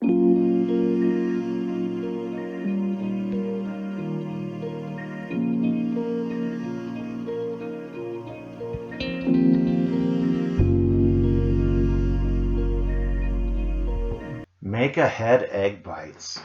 Make ahead egg bites.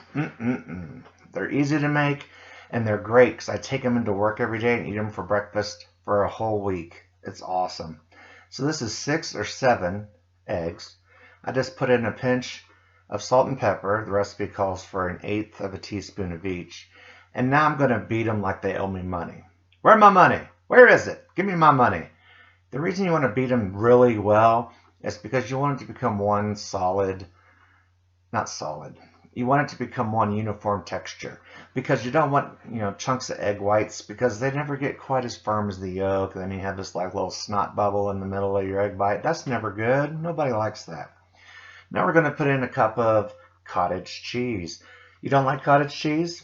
They're easy to make and they're great because I take them into work every day and eat them for breakfast for a whole week. It's awesome. So this is 6 or 7 eggs. I just put in a pinch of salt and pepper. The recipe calls for 1/8 of a teaspoon of each. And now I'm going to beat them like they owe me money. Where's my money? Where is it? Give me my money. The reason you want to beat them really well is because you want it to become one solid, not solid. You want it to become one uniform texture because you don't want, chunks of egg whites because they never get quite as firm as the yolk. Then you have this like little snot bubble in the middle of your egg bite. That's never good. Nobody likes that. Now we're going to put in a cup of cottage cheese. You don't like cottage cheese?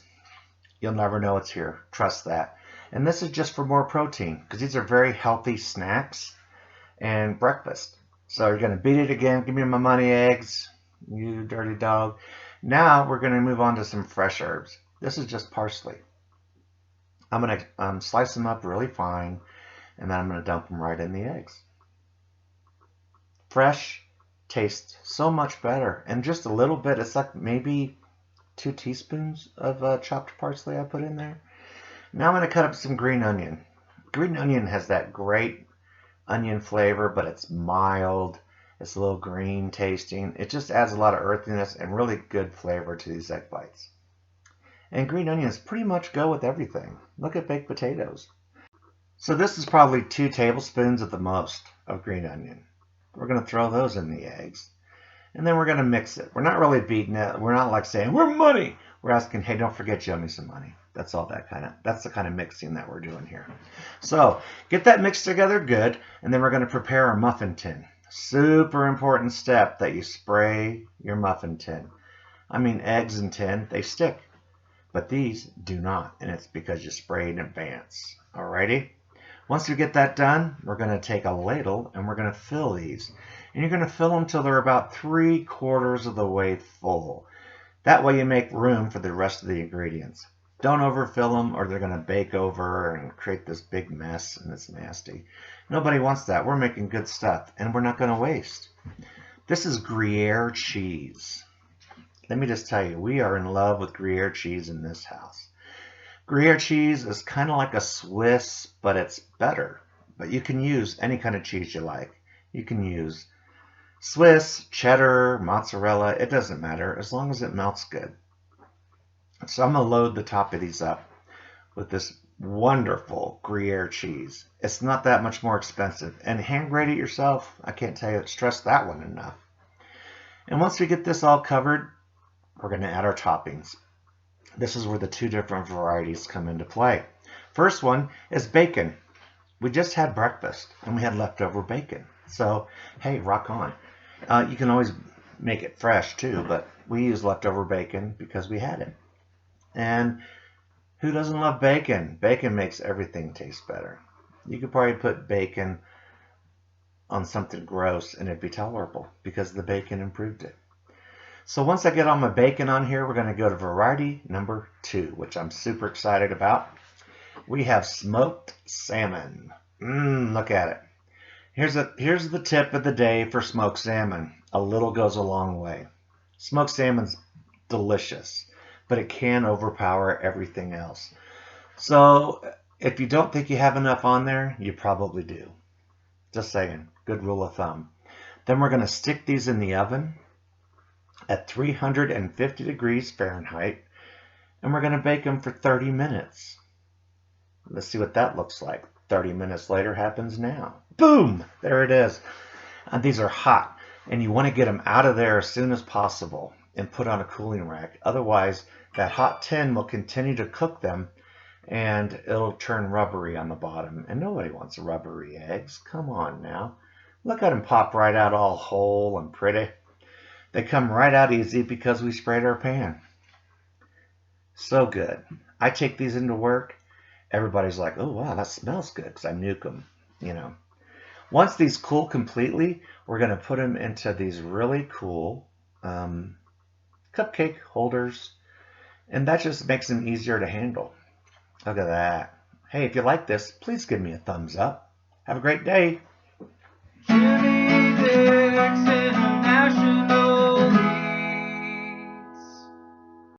You'll never know it's here. Trust that. And this is just for more protein because these are very healthy snacks and breakfast. So you're going to beat it again. Give me my money, eggs. You dirty dog. Now we're going to move on to some fresh herbs. This is just parsley. I'm going to slice them up really fine, and then I'm going to dump them right in the eggs. Fresh tastes so much better, and just a little bit. It's like maybe 2 teaspoons of chopped parsley I put in there. Now I'm going to cut up some green onion. Green onion has that great onion flavor, but it's mild. It's a little green tasting. It just adds a lot of earthiness and really good flavor to these egg bites. And green onions pretty much go with everything. Look at baked potatoes. So this is probably 2 tablespoons at the most of green onion. We're going to throw those in the eggs. And then we're going to mix it. We're not really beating it. We're not like saying, we're money. We're asking, hey, don't forget you owe me some money. That's the kind of mixing that we're doing here. So get that mixed together good. And then we're going to prepare our muffin tin. Super important step that you spray your muffin tin. I mean, eggs in tin, they stick, but these do not, and it's because you spray in advance. Alrighty? Once we get that done, we're going to take a ladle and we're going to fill these. And you're going to fill them till they're about 3/4 of the way full. That way you make room for the rest of the ingredients. Don't overfill them or they're going to bake over and create this big mess and it's nasty. Nobody wants that. We're making good stuff and we're not going to waste. This is Gruyere cheese. Let me just tell you, we are in love with Gruyere cheese in this house. Gruyere cheese is kind of like a Swiss, but it's better. But you can use any kind of cheese you like. You can use Swiss, cheddar, mozzarella. It doesn't matter as long as it melts good. So I'm going to load the top of these up with this wonderful Gruyere cheese. It's not that much more expensive. And hand grate it yourself. I can't stress that one enough. And once we get this all covered, we're going to add our toppings. This is where the 2 different varieties come into play. First one is bacon. We just had breakfast and we had leftover bacon. So, hey, rock on. You can always make it fresh too, but we use leftover bacon because we had it. And who doesn't love bacon? Bacon makes everything taste better. You could probably put bacon on something gross and it'd be tolerable because the bacon improved it. So once I get all my bacon on here, we're going to go to variety number 2, which I'm super excited about. We have smoked salmon. Look at it. Here's the tip of the day for smoked salmon. A little goes a long way. Smoked salmon's delicious, but it can overpower everything else. So if you don't think you have enough on there, you probably do. Just saying, good rule of thumb. Then we're going to stick these in the oven at 350 degrees Fahrenheit, and we're going to bake them for 30 minutes. Let's see what that looks like. 30 minutes later happens now. Boom! There it is. And these are hot, and you want to get them out of there as soon as possible and put on a cooling rack. Otherwise, that hot tin will continue to cook them, and it'll turn rubbery on the bottom. And nobody wants rubbery eggs. Come on now. Look at them pop right out all whole and pretty. They come right out easy because we sprayed our pan. So good. I take these into work. Everybody's like, oh, wow, that smells good because I nuke them, Once these cool completely, we're going to put them into these really cool cupcake holders, and that just makes them easier to handle. Look at that. Hey, if you like this, please give me a thumbs up. Have a great day.